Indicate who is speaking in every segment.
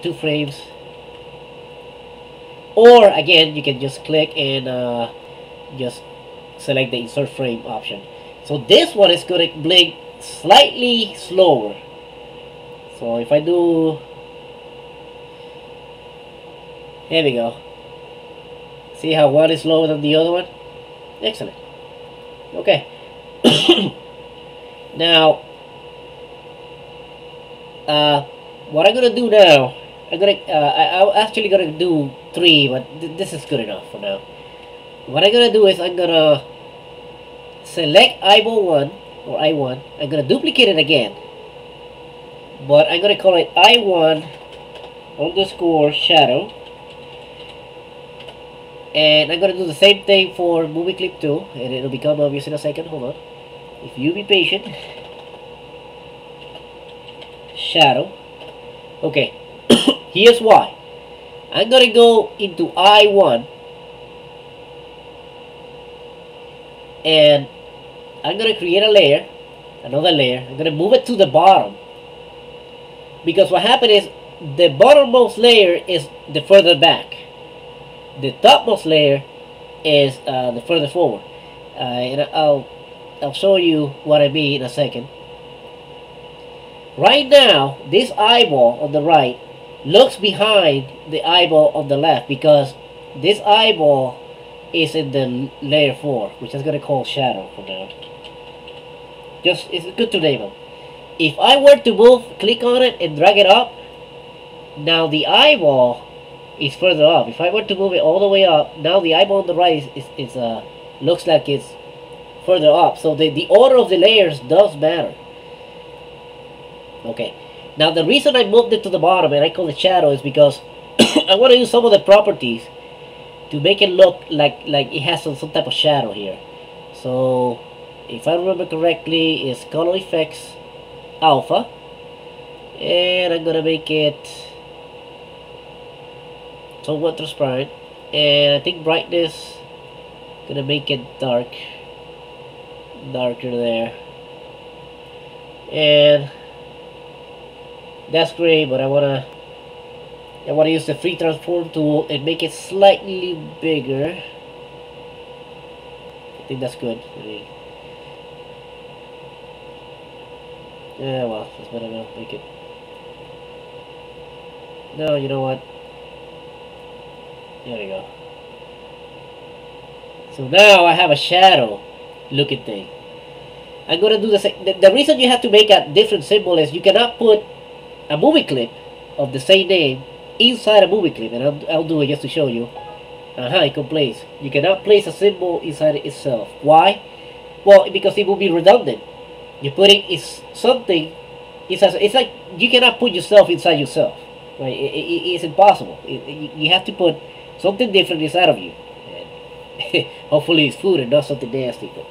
Speaker 1: 2 frames. Or again, you can just click and just select the insert frame option. So this one is going to blink slightly slower. So if I do, here we go. See how one is slower than the other one? Excellent. Okay. Now, what I'm gonna do now, I'm actually gonna do 3, but this is good enough for now. What I'm gonna do is I'm gonna select eyeball 1 or I1. I'm gonna duplicate it again, but I'm gonna call it I1 underscore shadow, and I'm gonna do the same thing for movie clip 2, and it'll become obvious in a second. Hold on. If you be patient. Shadow. Okay. Here's why. I'm gonna go into I1 and I'm gonna create a layer, another layer. I'm gonna move it to the bottom, because what happened is the bottommost layer is the further back, the topmost layer is the further forward, and I'll show you what I mean in a second. Right now, this eyeball on the right looks behind the eyeball on the left, because this eyeball is in the layer 4, which I'm going to call shadow for now. Just, it's good to name them. If I were to move, click on it and drag it up, now the eyeball is further up. If I were to move it all the way up, now the eyeball on the right is looks like it's further up. So the order of the layers does matter. Okay, now the reason I moved it to the bottom and I call it shadow is because I want to use some of the properties to make it look like it has some type of shadow here. So if I remember correctly, it's color effects alpha, and I'm gonna make it somewhat transparent, and I think brightness, gonna make it darker there, and that's great. But I wanna use the free transform tool and make it slightly bigger. I think that's good. Yeah, well, that's better now. Make it. No, you know what? There we go. So now I have a shadow looking thing. I'm gonna do the same. The reason you have to make a different symbol is you cannot put a movie clip of the same name inside a movie clip, and I'll do it just to show you. It can place. You cannot place a symbol inside it itself. Why? Well, because it will be redundant. You're putting something inside. It's like you cannot put yourself inside yourself. Right? It's impossible. You have to put something different inside of you. And hopefully it's food and not something nasty, but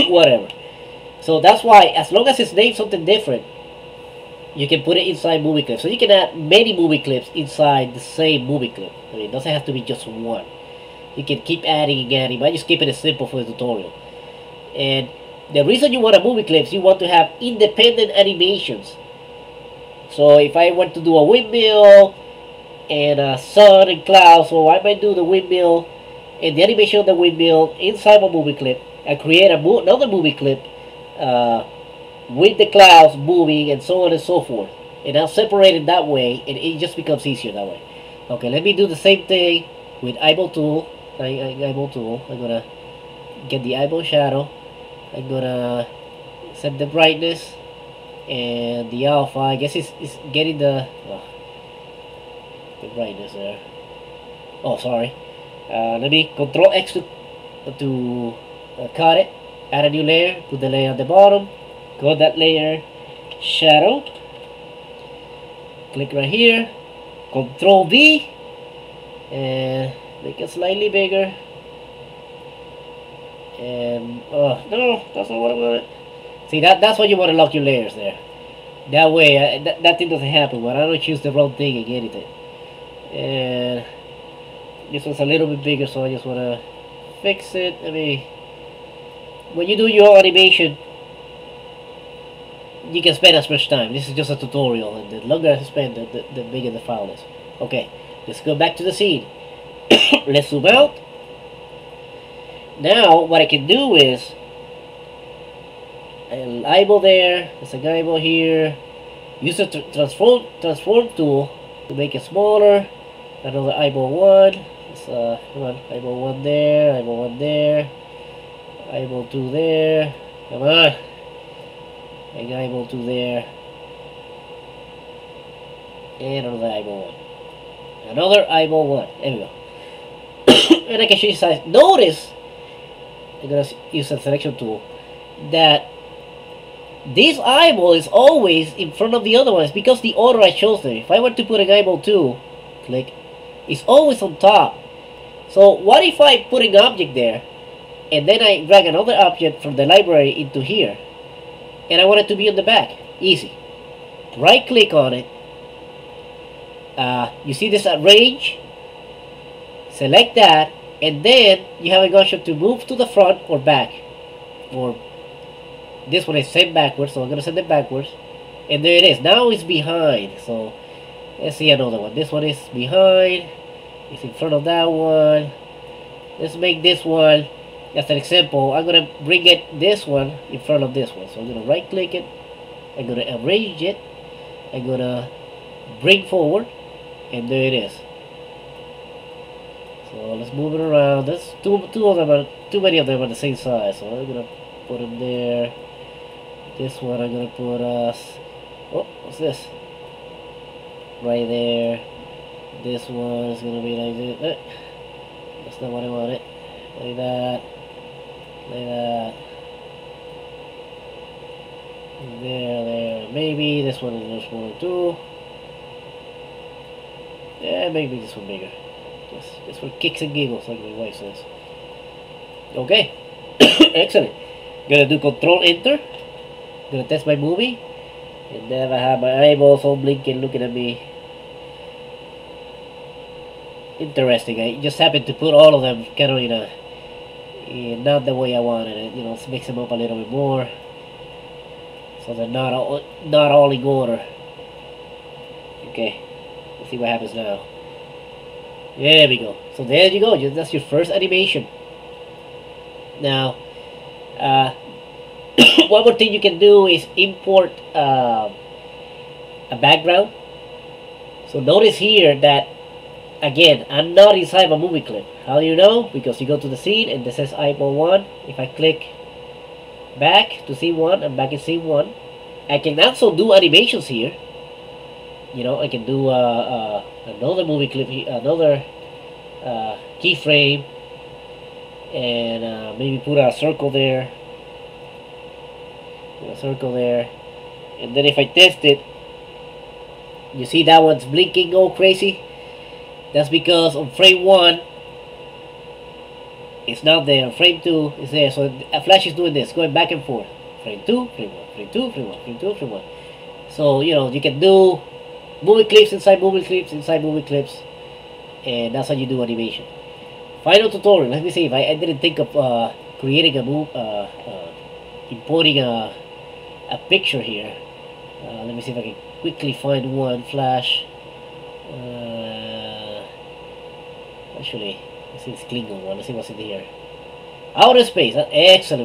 Speaker 1: whatever. So that's why, as long as it's named something different, you can put it inside movie clips. So you can add many movie clips inside the same movie clip. I mean, it doesn't have to be just one. You can keep adding and adding, but just keeping it simple for the tutorial. And the reason you want a movie clips, you want to have independent animations. So if I want to do a windmill and a sun and clouds, so I might do the windmill and the animation of the windmill inside my movie clip, and create another movie clip with the clouds moving and so on and so forth, and I'll separate it that way, and it just becomes easier that way. Okay, let me do the same thing with eyeball tool. Eyeball tool. I'm gonna get the eyeball shadow. I'm gonna set the brightness and the alpha. I guess it's getting the brightness there. Oh, sorry. Let me Control X to cut it. Add a new layer. Put the layer at the bottom. Go that layer, shadow. Click right here. Control V, and make it slightly bigger. And no, that's not what I want. See, that's why you want to lock your layers there. That way, that thing doesn't happen. When I don't choose the wrong thing and get it. And this one's a little bit bigger, so I just want to fix it. I mean, when you do your animation, you can spend as much time. This is just a tutorial, and the longer I spend, the bigger the file is. Okay, let's go back to the scene. Let's zoom out. Now, what I can do is an eyeball there. There's an eyeball here. Use the transform tool to make it smaller. Another eyeball one. Come on, eyeball one there. Eyeball one there. Eyeball two there. Come on. An eyeball two there. And another eyeball one. Another eyeball one. There we go. And I can change size. Notice, I'm gonna use a selection tool, that this eyeball is always in front of the other ones because the order I chose them. If I were to put an eyeball 2, click, it's always on top. So what if I put an object there and then I drag another object from the library into here and I want it to be on the back? Easy. Right click on it. You see this arrange? Select that, and then you have an option to move to the front or back. Or this one is sent backwards, so I'm going to send it backwards. And there it is. Now it's behind. So let's see another one. This one is behind. It's in front of that one. Let's make this one, as an example, I'm going to bring it, this one, in front of this one. So I'm going to right click it. I'm going to arrange it. I'm going to bring forward. And there it is. So let's move it around. That's two of them are too many of them are the same size. So I'm gonna put them there. This one I'm gonna put oh, what's this? Right there. This one is gonna be like this. That's not what I wanted. Like that. Like that. There. Maybe this one is just smaller too. Yeah, maybe this one bigger. Just for kicks and giggles, like my wife says. Okay. Excellent. Gonna do Control Enter. Gonna test my movie. And then I have my eyeballs all blinking, looking at me. Interesting. I just happened to put all of them kind of in not the way I wanted it. You know, let's mix them up a little bit more, so they're not all in order. Okay. Let's see what happens now. There we go. So there you go. That's your first animation. Now, one more thing you can do is import a background. So notice here that, again, I'm not inside my movie clip. How do you know? Because you go to the scene and this says eyeball 1. If I click back to scene 1, I'm back in scene 1. I can also do animations here. You know, I can do another movie clip, another keyframe, and maybe put a circle there. Put a circle there, and then if I test it, you see that one's blinking all crazy. That's because on frame 1, it's not there. Frame 2 is there, so a flash is doing this, going back and forth. Frame 2, frame 1, frame 2, frame 1, frame 2, frame 1. So you know you can do movie clips inside movie clips inside movie clips, and that's how you do animation. Final tutorial. Let me see if I didn't think of creating a importing a picture here. Let me see if I can quickly find one flash. Actually, let's see this Klingon one. Let's see what's in here. Outer space. Excellent.